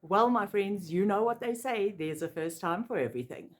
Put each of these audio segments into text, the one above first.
Well, my friends, you know what they say, there's a first time for everything.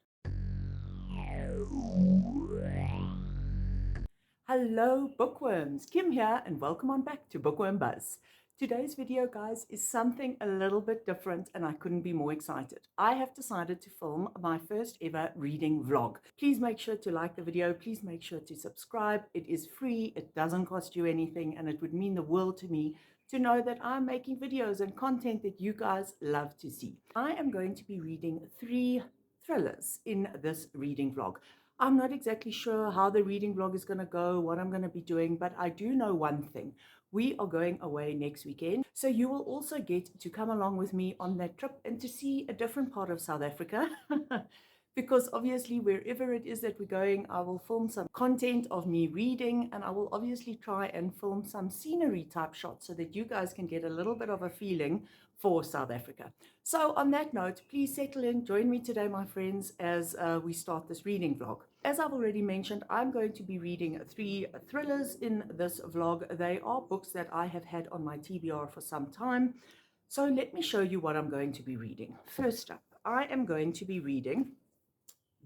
Hello, bookworms. Kim here, and welcome on back to Bookworm Buzz. Today's video, guys, is something a little bit different, and I couldn't be more excited. I have decided to film my first ever reading vlog. Please make sure to like the video. Please make sure to subscribe. It is free. It doesn't cost you anything, and it would mean the world to me to know that I'm making videos and content that you guys love to see. I am going to be reading 3 thrillers in this reading vlog. I'm not exactly sure how the reading vlog is going to go, what I'm going to be doing, but I do know one thing. We are going away next weekend, so you will also get to come along with me on that trip and to see a different part of South Africa. Because obviously wherever it is that we're going, I will film some content of me reading, and I will obviously try and film some scenery type shots so that you guys can get a little bit of a feeling for South Africa. So on that note, please settle in, join me today, my friends, as we start this reading vlog. As I've already mentioned, I'm going to be reading 3 thrillers in this vlog. They are books that I have had on my TBR for some time. So let me show you what I'm going to be reading. First up, I am going to be reading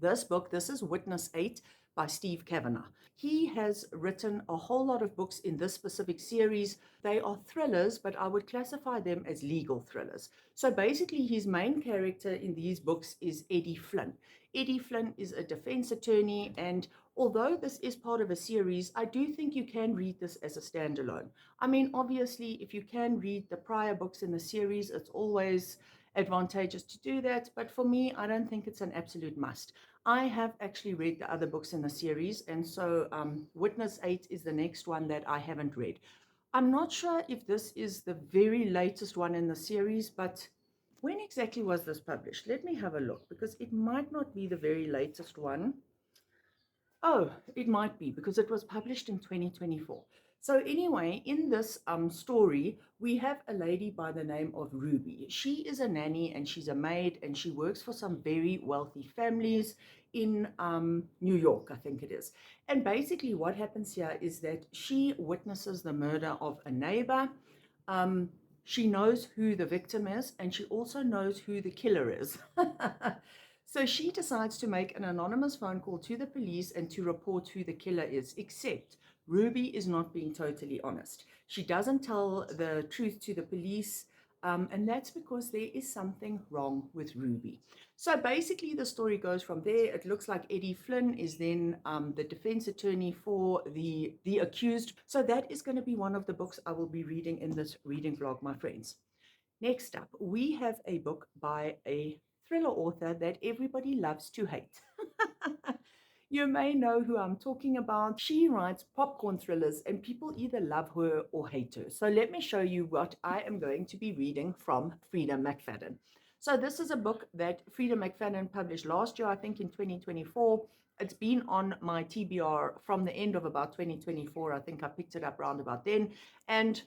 this book. This is Witness 8 by Steve Kavanagh. He has written a whole lot of books in this specific series. They are thrillers, but I would classify them as legal thrillers. So basically, his main character in these books is Eddie Flynn. Eddie Flynn is a defense attorney, and although this is part of a series, I do think you can read this as a standalone. I mean, obviously, if you can read the prior books in the series, it's always advantageous to do that, but for me, I don't think it's an absolute must. I have actually read the other books in the series, and so Witness 8 is the next one that I haven't read. I'm not sure if this is the very latest one in the series, but when exactly was this published? Let me have a look, because it might not be the very latest one. Oh, it might be, because it was published in 2024. So anyway, in this story, we have a lady by the name of Ruby. She is a nanny and she's a maid, and she works for some very wealthy families in New York, I think it is. And basically what happens here is that she witnesses the murder of a neighbor. Um, she knows who the victim is, and she also knows who the killer is. So she decides to make an anonymous phone call to the police and to report who the killer is, except Ruby is not being totally honest. She doesn't tell the truth to the police, and that's because there is something wrong with Ruby. So basically the story goes from there. It looks like Eddie Flynn is then the defense attorney for the accused. So that is going to be one of the books I will be reading in this reading vlog, my friends. Next up, we have a book by a thriller author that everybody loves to hate. You may know who I'm talking about. She writes popcorn thrillers, and people either love her or hate her. So let me show you what I am going to be reading from Frida McFadden. So this is a book that Frida McFadden published last year, I think in 2024. It's been on my TBR from the end of about 2024. I think I picked it up around about then. And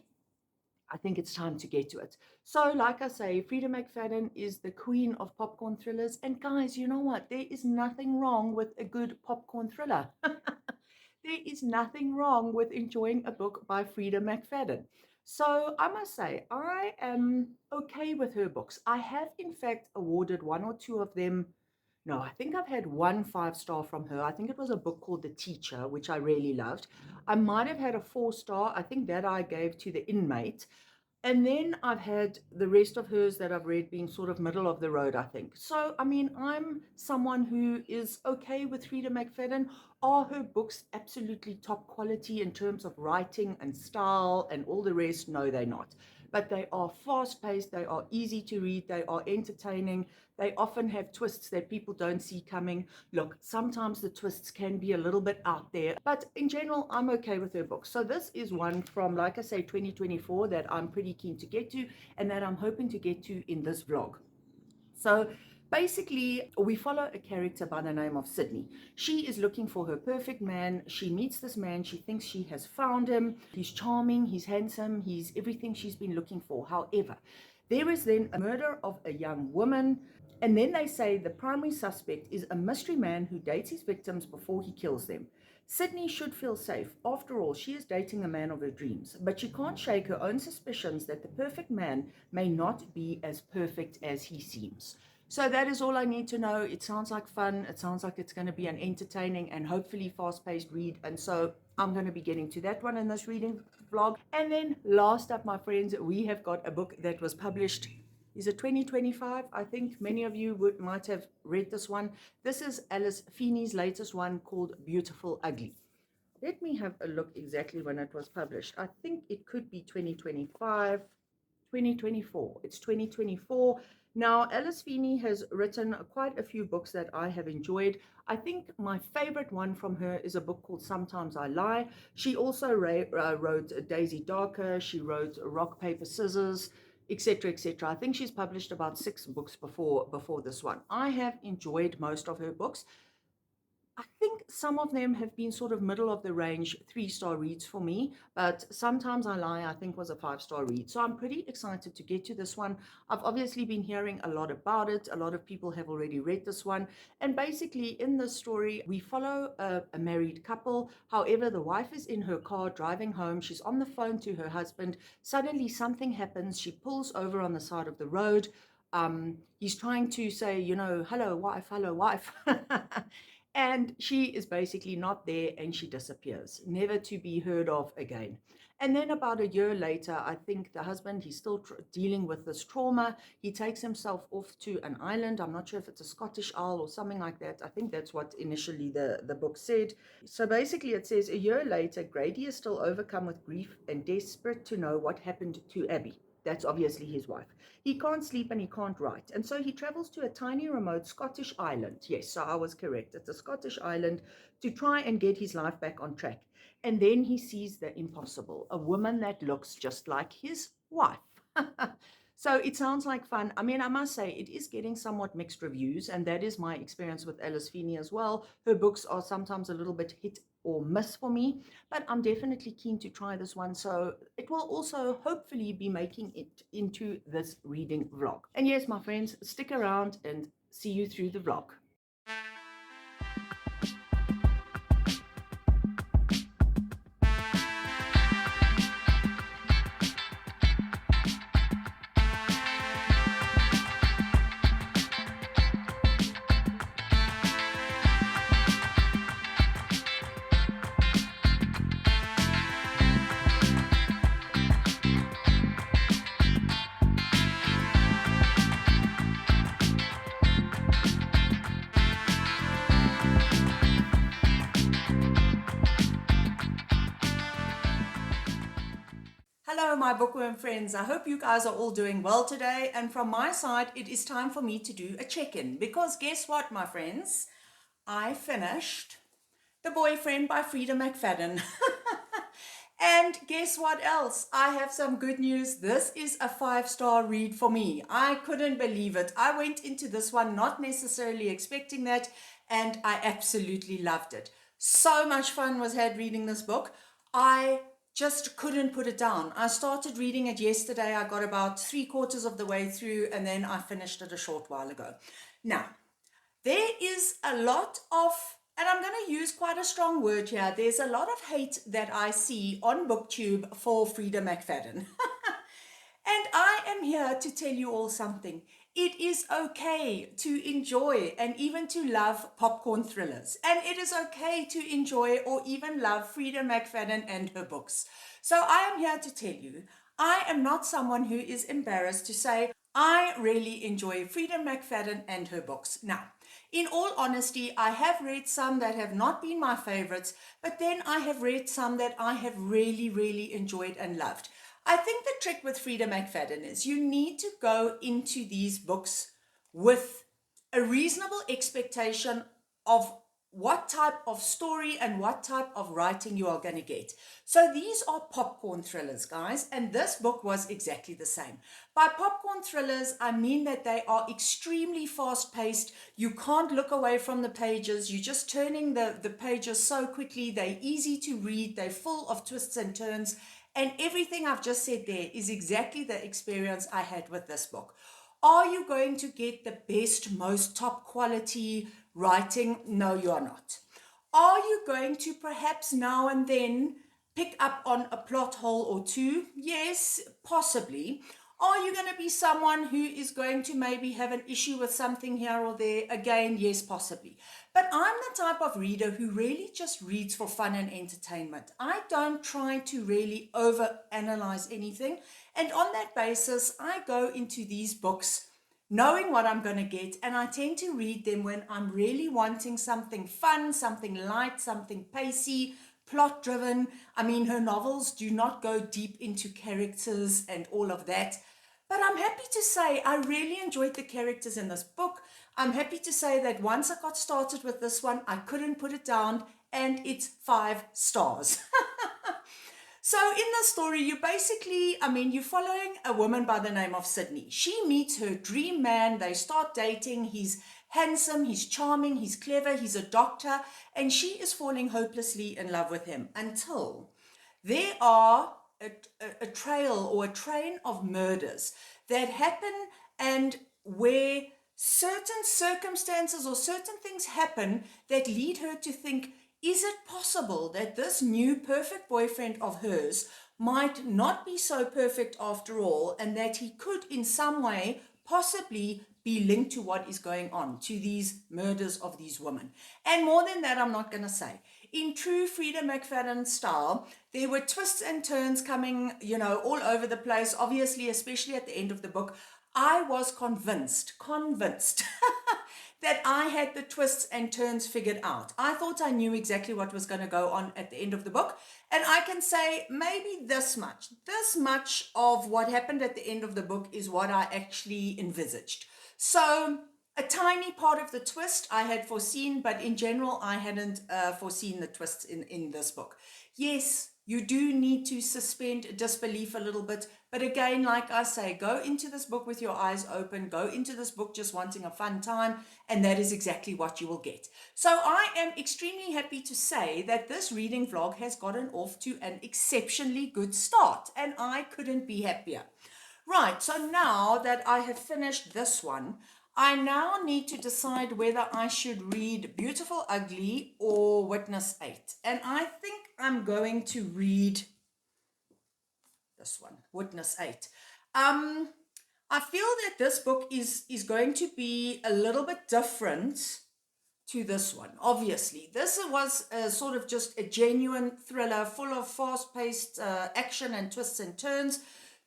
I think it's time to get to it. So, like I say, Frida McFadden is the queen of popcorn thrillers. And guys, you know what? There is nothing wrong with a good popcorn thriller. There is nothing wrong with enjoying a book by Frida McFadden. So, I must say, I am okay with her books. I have, in fact, awarded 1 or 2 of them. No, I think I've had 1 5-star from her. I think it was a book called The Teacher, which I really loved. I might have had a 4-star. I think that I gave to The Inmate. And then I've had the rest of hers that I've read being sort of middle of the road, I think. So, I mean, I'm someone who is okay with Frida McFadden. Are her books absolutely top quality in terms of writing and style and all the rest? No, they're not. But they are fast-paced, they are easy to read, they are entertaining, they often have twists that people don't see coming. Look, sometimes the twists can be a little bit out there, but in general, I'm okay with her books. So this is one from, like I say, 2024 that I'm pretty keen to get to, and that I'm hoping to get to in this vlog. So basically, we follow a character by the name of Sydney. She is looking for her perfect man. She meets this man. She thinks she has found him. He's charming, he's handsome, he's everything she's been looking for. However, there is then a murder of a young woman. And then they say the primary suspect is a mystery man who dates his victims before he kills them. Sydney should feel safe. After all, she is dating a man of her dreams, but she can't shake her own suspicions that the perfect man may not be as perfect as he seems. So that is all I need to know. It sounds like fun. It sounds like it's going to be an entertaining and hopefully fast-paced read. And so I'm going to be getting to that one in this reading vlog. And then last up, my friends, we have got a book that was published. Is it 2025? I think many of you might have read this one. This is Alice Feeney's latest one called Beautiful Ugly. Let me have a look exactly when it was published. I think it could be 2025, 2024. It's 2024. Now, Alice Feeney has written quite a few books that I have enjoyed. I think my favorite one from her is a book called Sometimes I Lie. She also wrote Daisy Darker. She wrote Rock, Paper, Scissors, etc., etc. I think she's published about 6 books before this one. I have enjoyed most of her books. I think some of them have been sort of middle of the range 3-star reads for me, but Sometimes I Lie, I think, was a 5-star read. So I'm pretty excited to get to this one. I've obviously been hearing a lot about it. A lot of people have already read this one. And basically in this story, we follow a married couple. However, the wife is in her car driving home. She's on the phone to her husband. Suddenly something happens. She pulls over on the side of the road. He's trying to say, you know, hello, wife, hello, wife. And she is basically not there and she disappears, never to be heard of again. And then about a year later, I think the husband, he's still dealing with this trauma. He takes himself off to an island. I'm not sure if it's a Scottish isle or something like that. I think that's what initially the book said. So basically it says, a year later, Grady is still overcome with grief and desperate to know what happened to Abby. That's obviously his wife. He can't sleep and he can't write. And so he travels to a tiny remote Scottish island. Yes, so I was correct. It's a Scottish island to try and get his life back on track. And then he sees the impossible, a woman that looks just like his wife. So it sounds like fun. I mean, I must say, it is getting somewhat mixed reviews, and that is my experience with Alice Feeney as well. Her books are sometimes a little bit hit or miss for me, but I'm definitely keen to try this one. So it will also hopefully be making it into this reading vlog. And yes, my friends, stick around and see you through the vlog. Hello, my bookworm friends. I hope you guys are all doing well today. And from my side, it is time for me to do a check-in. Because guess what, my friends? I finished The Boyfriend by Frida McFadden. And guess what else? I have some good news. This is a 5-star read for me. I couldn't believe it. I went into this one not necessarily expecting that, and I absolutely loved it. So much fun was had reading this book. I just couldn't put it down. I started reading it yesterday. I got about 3/4 of the way through, and then I finished it a short while ago. Now, there is a lot of, and I'm going to use quite a strong word here, there's a lot of hate that I see on BookTube for Frida McFadden. And I am here to tell you all something. It is okay to enjoy and even to love popcorn thrillers. And it is okay to enjoy or even love Frida McFadden and her books. So I am here to tell you, I am not someone who is embarrassed to say, I really enjoy Frida McFadden and her books. Now, in all honesty, I have read some that have not been my favorites, but then I have read some that I have really, really enjoyed and loved. I think the trick with Frida McFadden is you need to go into these books with a reasonable expectation of what type of story and what type of writing you are going to get. So these are popcorn thrillers, guys, and this book was exactly the same. By popcorn thrillers, I mean that they are extremely fast-paced. You can't look away from the pages. You're just turning the pages so quickly. They're easy to read. They're full of twists and turns. And everything I've just said there is exactly the experience I had with this book. Are you going to get the best, most top quality writing? No, you are not. Are you going to perhaps now and then pick up on a plot hole or two? Yes, possibly. Are you going to be someone who is going to maybe have an issue with something here or there? Again, yes, possibly. But I'm the type of reader who really just reads for fun and entertainment. I don't try to really overanalyze anything. And on that basis, I go into these books knowing what I'm going to get, and I tend to read them when I'm really wanting something fun, something light, something pacey, plot driven. I mean, her novels do not go deep into characters and all of that. But I'm happy to say I really enjoyed the characters in this book. I'm happy to say that once I got started with this one, I couldn't put it down, and it's 5 stars. So in the story, you're following a woman by the name of Sydney. She meets her dream man. They start dating. He's handsome, he's charming, he's clever, he's a doctor, and she is falling hopelessly in love with him until there are a trail or a train of murders that happen, and where certain circumstances or certain things happen that lead her to think, is it possible that this new perfect boyfriend of hers might not be so perfect after all, and that he could in some way possibly be linked to what is going on, to these murders of these women? And more than that, I'm not going to say. In true Frida McFadden style, there were twists and turns coming, all over the place, obviously, especially at the end of the book. I was convinced that I had the twists and turns figured out. I thought I knew exactly what was going to go on at the end of the book. And I can say maybe this much of what happened at the end of the book is what I actually envisaged. So a tiny part of the twist I had foreseen, but in general, I hadn't foreseen the twists in this book. Yes, you do need to suspend disbelief a little bit. But again, like I say, go into this book with your eyes open. Go into this book just wanting a fun time. And that is exactly what you will get. So I am extremely happy to say that this reading vlog has gotten off to an exceptionally good start. And I couldn't be happier. Right, so now that I have finished this one, I now need to decide whether I should read Beautiful Ugly or Witness 8. And I think I'm going to read this one, Witness 8. I feel that this book is going to be a little bit different to this one. Obviously, this was sort of just a genuine thriller full of fast-paced action and twists and turns.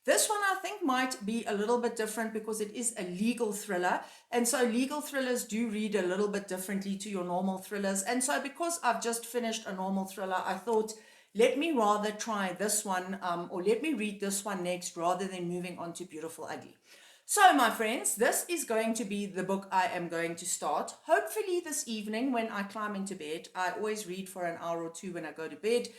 This one I think might be a little bit different because it is a legal thriller. And so legal thrillers do read a little bit differently to your normal thrillers. And so because I've just finished a normal thriller, I thought, let me rather try this one, or let me read this one next rather than moving on to Beautiful Ugly. So my friends, this is going to be the book I am going to start. Hopefully this evening when I climb into bed. I always read for an hour or two when I go to bed.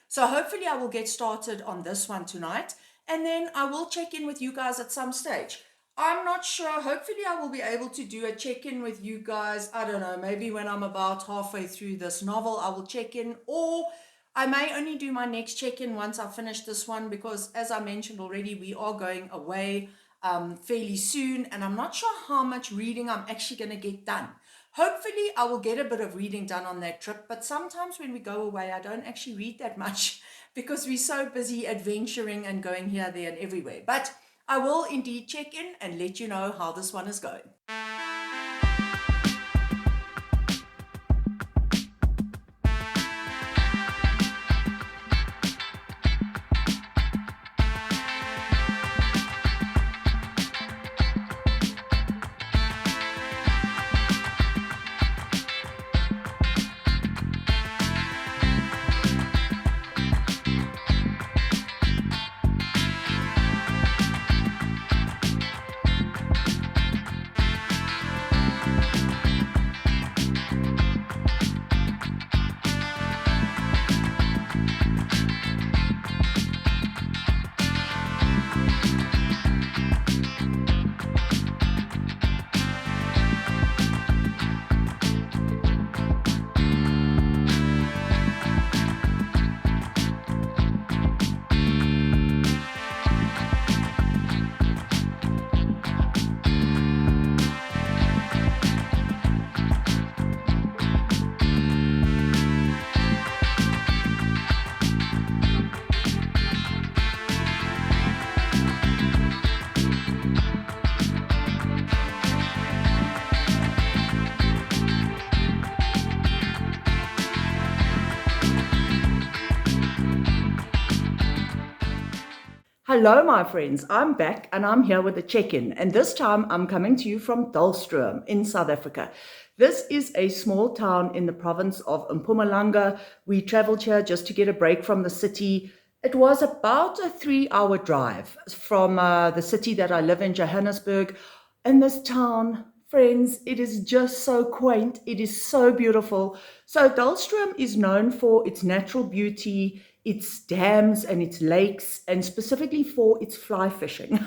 So hopefully I will get started on this one tonight. And then I will check in with you guys at some stage. I'm not sure. Hopefully I will be able to do a check-in with you guys. I don't know, maybe when I'm about halfway through this novel, I will check in. Or I may only do my next check-in once I finish this one, because as I mentioned already, we are going away fairly soon. And I'm not sure how much reading I'm actually going to get done. Hopefully I will get a bit of reading done on that trip, but sometimes when we go away, I don't actually read that much because we're so busy adventuring and going here, there, and everywhere. But I will indeed check in and let you know how this one is going. Hello, my friends. I'm back and I'm here with a check-in. And this time I'm coming to you from Dullstroom in South Africa. This is a small town in the province of Mpumalanga. We traveled here just to get a break from the city. It was about a 3-hour drive from the city that I live in, Johannesburg. And this town, friends, it is just so quaint. It is so beautiful. So Dullstroom is known for its natural beauty, its dams and its lakes, and specifically for its fly fishing.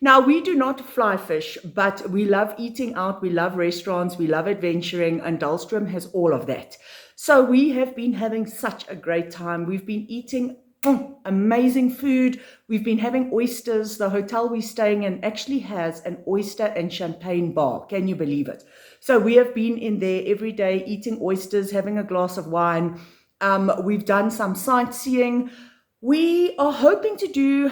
Now, we do not fly fish, but we love eating out, we love restaurants, we love adventuring, and Dullstroom has all of that. So we have been having such a great time. We've been eating amazing food. We've been having oysters. The hotel we're staying in actually has an oyster and champagne bar. Can you believe it? So we have been in there every day eating oysters, having a glass of wine. We've done some sightseeing. We are hoping to do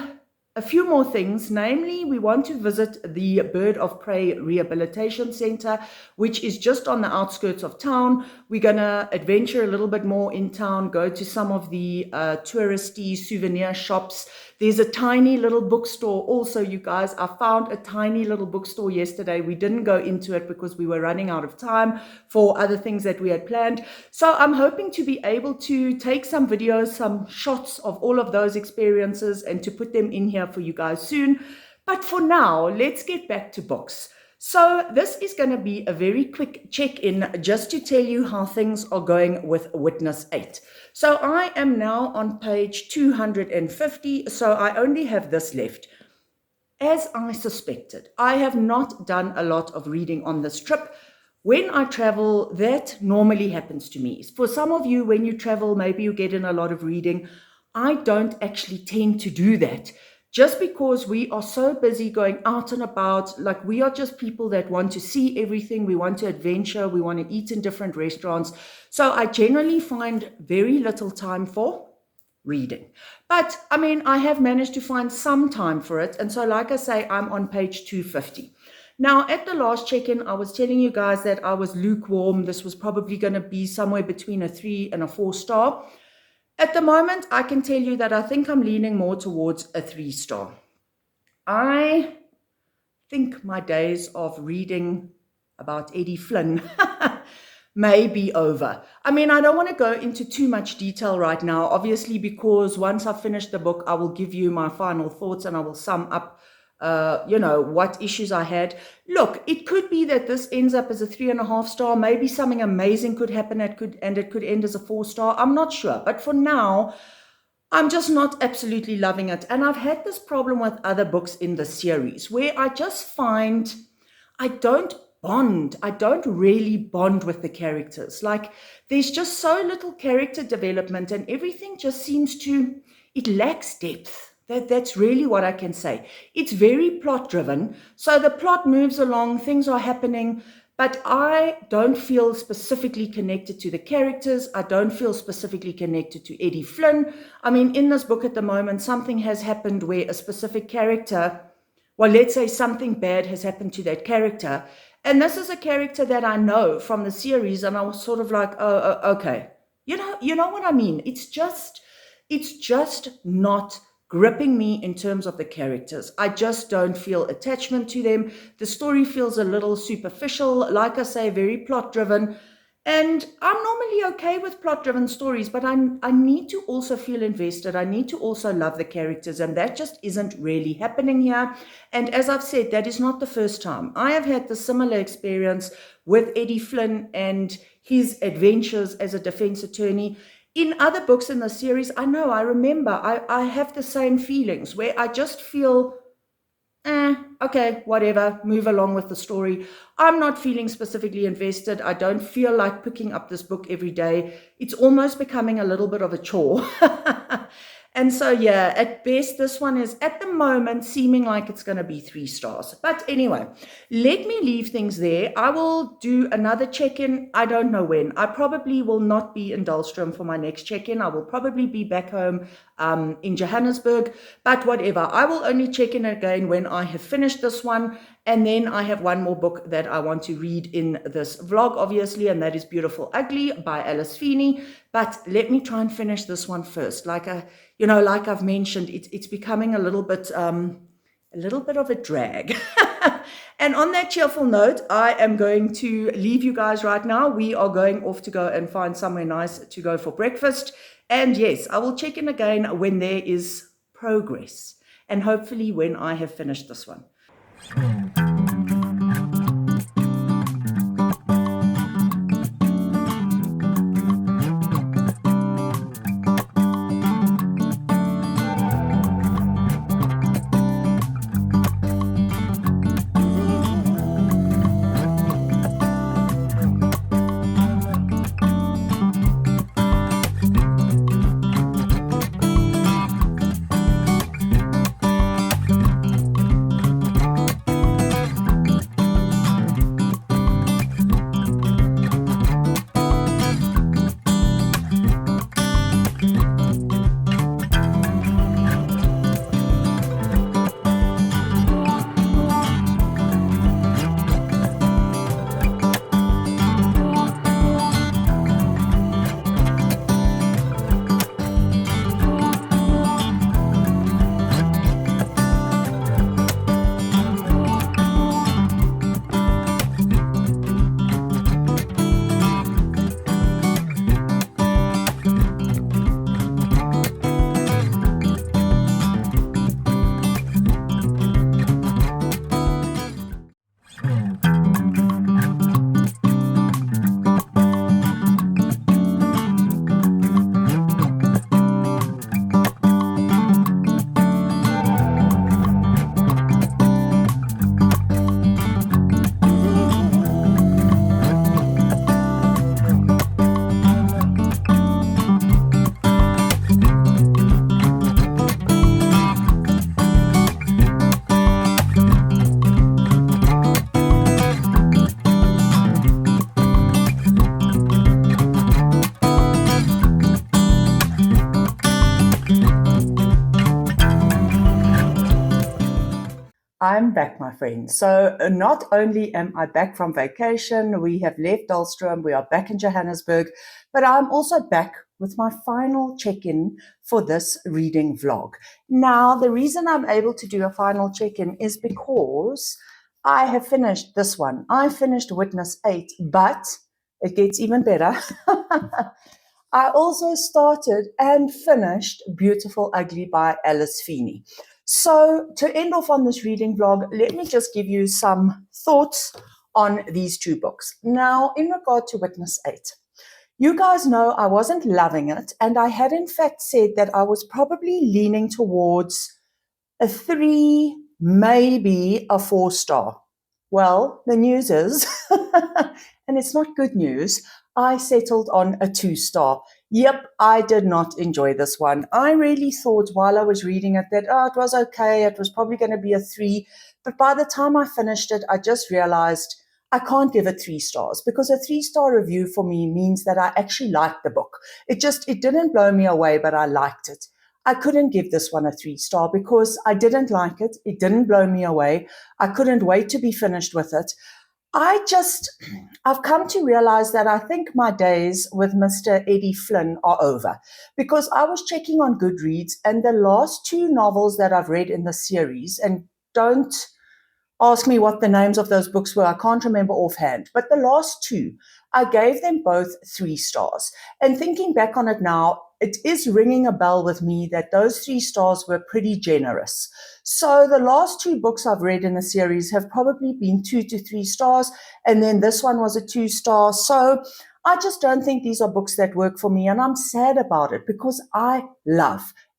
a few more things, namely we want to visit the Bird of Prey Rehabilitation Center, which is just on the outskirts of town. We're going to adventure a little bit more in town, go to some of the touristy souvenir shops. There's a tiny little bookstore also, you guys. I found a tiny little bookstore yesterday. We didn't go into it because we were running out of time for other things that we had planned. So I'm hoping to be able to take some videos, some shots of all of those experiences and to put them in here for you guys soon. But for now, let's get back to books. So this is going to be a very quick check-in just to tell you how things are going with Witness 8. So I am now on page 250, so I only have this left. As I suspected, I have not done a lot of reading on this trip. When I travel, that normally happens to me. For some of you, when you travel, maybe you get in a lot of reading. I don't actually tend to do that. Just because we are so busy going out and about, like we are just people that want to see everything, we want to adventure, we want to eat in different restaurants. So I generally find very little time for reading. But I mean, I have managed to find some time for it. And so like I say, I'm on page 250. Now, at the last check-in, I was telling you guys that I was lukewarm. This was probably going to be somewhere between a 3 and a 4 star. At the moment, I can tell you that I think I'm leaning more towards a 3 star. I think my days of reading about Eddie Flynn may be over. I mean, I don't want to go into too much detail right now, obviously, because once I finish the book, I will give you my final thoughts and I will sum up what issues I had. Look, it could be that this ends up as a 3.5 star. Maybe something amazing could happen. It could end as a 4 star. I'm not sure. But for now, I'm just not absolutely loving it. And I've had this problem with other books in the series where I just find I don't really bond with the characters. Like there's just so little character development and everything just seems to, it lacks depth. That's really what I can say. It's very plot driven. So the plot moves along, things are happening, but I don't feel specifically connected to the characters. I don't feel specifically connected to Eddie Flynn. I mean, in this book at the moment, something has happened where a specific character, well, let's say something bad has happened to that character. And this is a character that I know from the series. And I was sort of like, oh, okay. You know what I mean? It's just not gripping me in terms of the characters. I just don't feel attachment to them. The story feels a little superficial, like I say, very plot driven. And I'm normally okay with plot driven stories, but I need to also feel invested. I need to also love the characters, and that just isn't really happening here. And as I've said, that is not the first time. I have had the similar experience with Eddie Flynn and his adventures as a defense attorney. In other books in the series, I remember, I have the same feelings where I just feel, okay, whatever, move along with the story. I'm not feeling specifically invested. I don't feel like picking up this book every day. It's almost becoming a little bit of a chore. And so, yeah, at best, this one is at the moment seeming like it's going to be 3 stars. But anyway, let me leave things there. I will do another check-in. I don't know when. I probably will not be in Dullstroom for my next check-in. I will probably be back home in Johannesburg. But whatever, I will only check in again when I have finished this one. And then I have one more book that I want to read in this vlog, obviously, and that is Beautiful Ugly by Alice Feeney. But let me try and finish this one first. Like I've mentioned, it's becoming a little bit of a drag. And on that cheerful note, I am going to leave you guys right now. We are going off to go and find somewhere nice to go for breakfast. And yes, I will check in again when there is progress, and hopefully when I have finished this one. I'm back, my friends. So not only am I back from vacation, we have left Dullstroom, we are back in Johannesburg, but I'm also back with my final check-in for this reading vlog. Now, the reason I'm able to do a final check-in is because I have finished this one. I finished Witness 8, but it gets even better. I also started and finished Beautiful Ugly by Alice Feeney. So to end off on this reading vlog, let me just give you some thoughts on these two books. Now, in regard to Witness 8, you guys know I wasn't loving it, and I had in fact said that I was probably leaning towards a 3, maybe a 4-star. Well, the news is, and it's not good news, I settled on a 2-star. Yep, I did not enjoy this one. I really thought while I was reading it that, it was okay, it was probably going to be a 3. But by the time I finished it, I just realized I can't give it 3 stars, because a 3-star review for me means that I actually liked the book. It didn't blow me away, but I liked it. I couldn't give this one a 3-star because I didn't like it. It didn't blow me away. I couldn't wait to be finished with it. I've come to realize that I think my days with Mr. Eddie Flynn are over, because I was checking on Goodreads, and the last 2 novels that I've read in the series, and don't ask me what the names of those books were, I can't remember offhand, but the last 2, I gave them both 3 stars. And thinking back on it now, it is ringing a bell with me that those 3 stars were pretty generous. So the last 2 books I've read in the series have probably been 2 to 3 stars, and then this one was a 2-star. So I just don't think these are books that work for me, and I'm sad about it, because I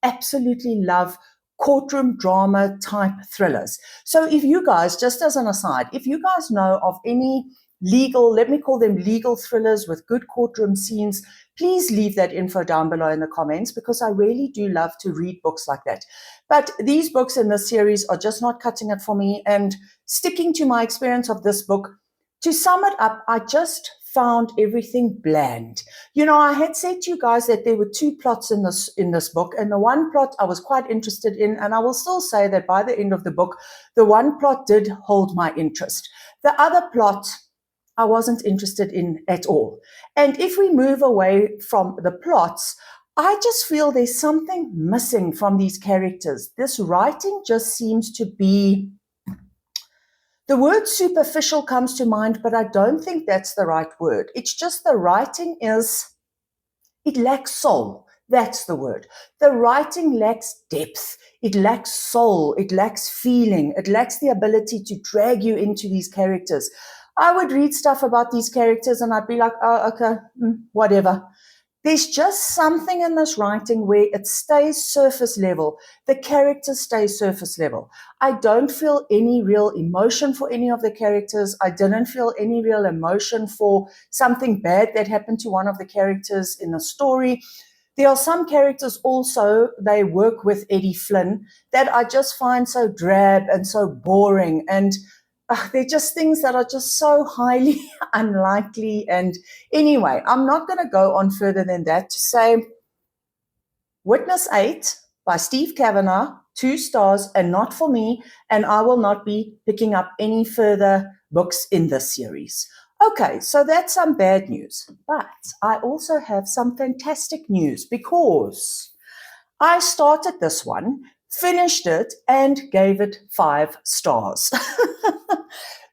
absolutely love courtroom drama type thrillers. So if you guys, just as an aside, if you guys know of any legal, let me call them legal thrillers with good courtroom scenes, please leave that info down below in the comments, because I really do love to read books like that. But these books in this series are just not cutting it for me. And sticking to my experience of this book, to sum it up, I just found everything bland. You know, I had said to you guys that there were two plots in this book, and the one plot I was quite interested in, and I will still say that by the end of the book, the one plot did hold my interest. The other plot I wasn't interested in at all. And if we move away from the plots, I just feel there's something missing from these characters. This writing just seems to be, the word superficial comes to mind, but I don't think that's the right word. It's just the writing it lacks soul. That's the word. The writing lacks depth. It lacks soul. It lacks feeling. It lacks the ability to drag you into these characters. I would read stuff about these characters and I'd be like, oh, okay, whatever. There's just something in this writing where it stays surface level. The characters stay surface level. I don't feel any real emotion for any of the characters. I didn't feel any real emotion for something bad that happened to one of the characters in the story. There are some characters also, they work with Eddie Flynn, that I just find so drab and so boring, and they're just things that are just so highly unlikely. And anyway, I'm not going to go on further than that to say Witness 8 by Steve Kavanagh, 2 stars, and not for me, and I will not be picking up any further books in this series. Okay, so that's some bad news, but I also have some fantastic news because I started this one, finished it, and gave it 5 stars.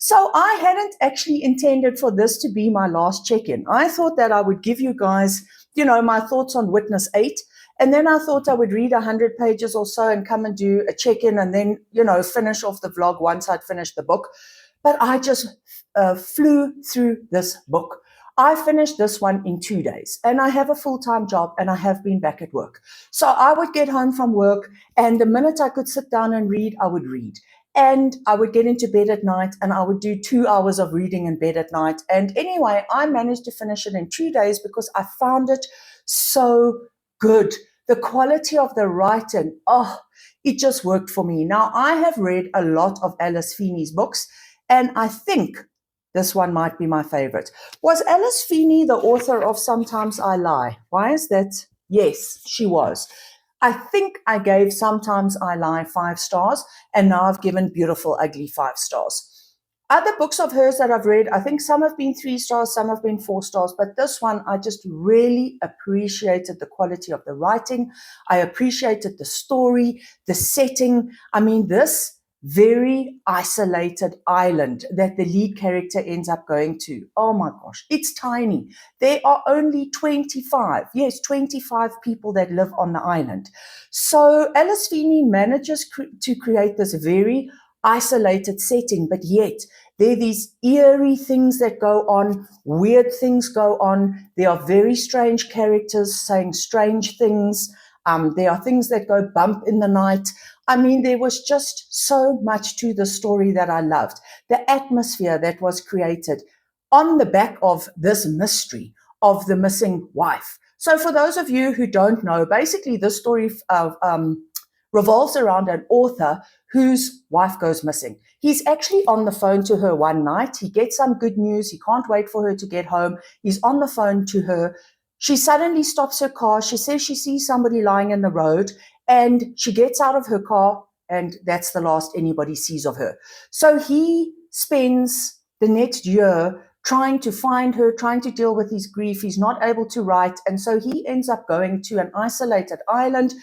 So I hadn't actually intended for this to be my last check-in. I thought that I would give you guys, you know, my thoughts on Witness 8, and then I thought I would read 100 pages or so and come and do a check-in and then, you know, finish off the vlog once I'd finished the book. But I just flew through this book. I finished this one in 2 days, and I have a full-time job and I have been back at work. So I would get home from work, and the minute I could sit down and read, I would read. And I would get into bed at night and I would do 2 hours of reading in bed at night. And anyway, I managed to finish it in 2 days because I found it so good. The quality of the writing, it just worked for me. Now, I have read a lot of Alice Feeney's books, and I think this one might be my favorite. Was Alice Feeney the author of Sometimes I Lie? Why is that? Yes, she was. I think I gave Sometimes I Lie 5 stars, and now I've given Beautiful Ugly 5 stars. Other books of hers that I've read, I think some have been 3 stars, some have been 4 stars, but this one, I just really appreciated the quality of the writing. I appreciated the story, the setting. I mean, this very isolated island that the lead character ends up going to. Oh my gosh, it's tiny. There are only 25 people that live on the island. So Alice Feeney manages to create this very isolated setting, but yet there are these eerie things that go on, weird things go on. There are very strange characters saying strange things. There are things that go bump in the night. I mean, there was just so much to the story that I loved. The atmosphere that was created on the back of this mystery of the missing wife. So for those of you who don't know, basically this story revolves around an author whose wife goes missing. He's actually on the phone to her one night. He gets some good news. He can't wait for her to get home. He's on the phone to her. She suddenly stops her car. She says she sees somebody lying in the road, and she gets out of her car, and that's the last anybody sees of her. So he spends the next year trying to find her, trying to deal with his grief. He's not able to write, and so he ends up going to an isolated island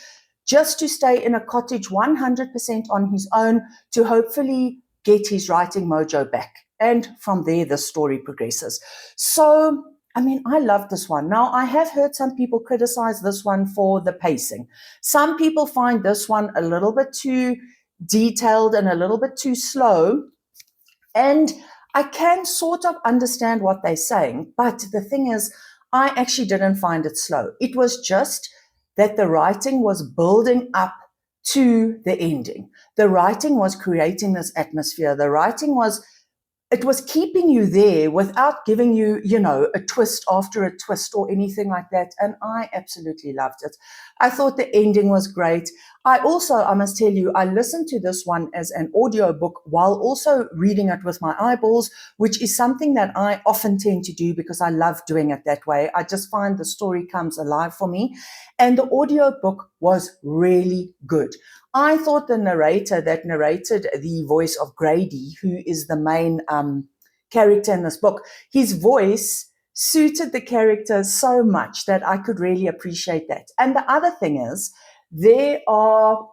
just to stay in a cottage 100% on his own to hopefully get his writing mojo back. And from there, the story progresses. So, I mean, I love this one. Now, I have heard some people criticize this one for the pacing. Some people find this one a little bit too detailed and a little bit too slow. And I can sort of understand what they're saying. But the thing is, I actually didn't find it slow. It was just that the writing was building up to the ending. The writing was creating this atmosphere. The writing was it was keeping you there without giving you, a twist after a twist or anything like that. And I absolutely loved it. I thought the ending was great. I must tell you, I listened to this one as an audiobook while also reading it with my eyeballs, which is something that I often tend to do because I love doing it that way. I just find the story comes alive for me. And the audiobook was really good. I thought the narrator that narrated the voice of Grady, who is the main character in this book, his voice suited the character so much that I could really appreciate that. And the other thing is, there are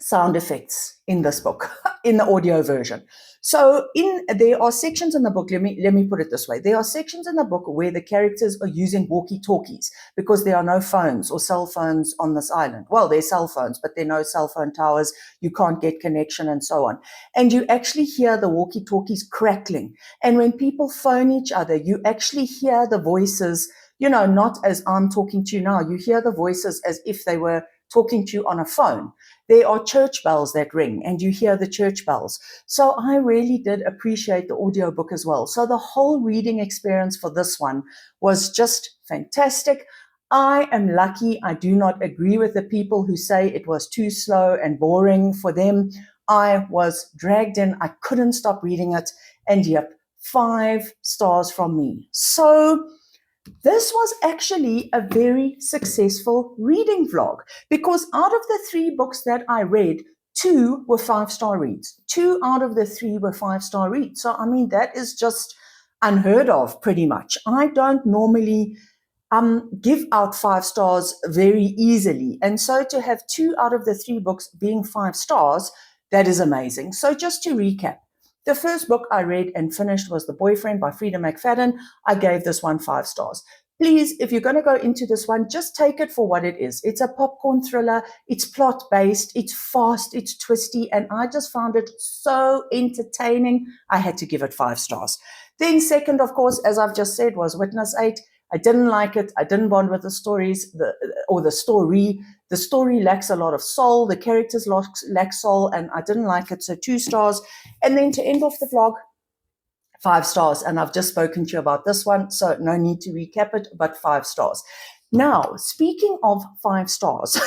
sound effects in this book, in the audio version. So there are sections in the book, let me put it this way. There are sections in the book where the characters are using walkie-talkies because there are no phones or cell phones on this island. Well, there are cell phones, but there are no cell phone towers. You can't get connection and so on. And you actually hear the walkie-talkies crackling. And when people phone each other, you actually hear the voices, not as I'm talking to you now. You hear the voices as if they were talking to you on a phone. There are church bells that ring and you hear the church bells. So I really did appreciate the audiobook as well. So the whole reading experience for this one was just fantastic. I am lucky. I do not agree with the people who say it was too slow and boring for them. I was dragged in. I couldn't stop reading it. And yep, 5 stars from me. So this was actually a very successful reading vlog because out of the 3 books that I read, 2 were 5-star reads. 2 out of the 3 were 5-star reads. So, I mean, that is just unheard of pretty much. I don't normally give out 5 stars very easily. And so to have 2 out of the 3 books being 5 stars, that is amazing. So just to recap, the first book I read and finished was The Boyfriend by Frida McFadden. I gave this one 5 stars. Please, if you're going to go into this one, just take it for what it is. It's a popcorn thriller. It's plot-based. It's fast. It's twisty. And I just found it so entertaining. I had to give it 5 stars. Then second, of course, as I've just said, was Witness 8. I didn't like it. I didn't bond with the stories or the story. The story lacks a lot of soul. The characters lack soul, and I didn't like it. So 2 stars. And then to end off the vlog, 5 stars. And I've just spoken to you about this one, so no need to recap it, but 5 stars. Now, speaking of 5 stars,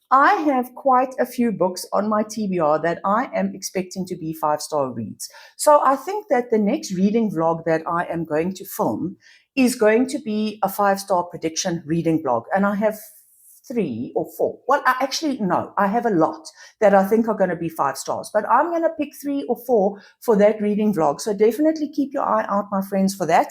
I have quite a few books on my TBR that I am expecting to be 5-star reads. So I think that the next reading vlog that I am going to film is going to be a 5-star prediction reading vlog. And I have 3 or 4. Well, I have a lot that I think are going to be 5 stars, but I'm going to pick 3 or 4 for that reading vlog. So definitely keep your eye out, my friends, for that.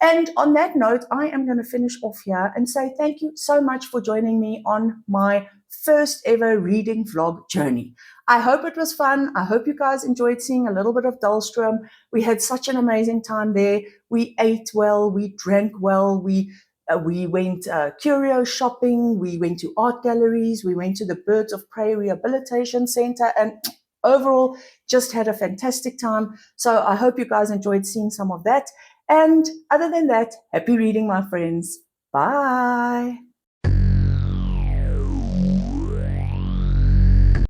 And on that note, I am going to finish off here and say thank you so much for joining me on my first ever reading vlog journey. I hope it was fun. I hope you guys enjoyed seeing a little bit of Dullstroom. We had such an amazing time there. We ate well, we drank well, we went curio shopping, we went to art galleries, we went to the Birds of Prey Rehabilitation Center, and overall just had a fantastic time. So I hope you guys enjoyed seeing some of that. And other than that, happy reading, my friends. Bye.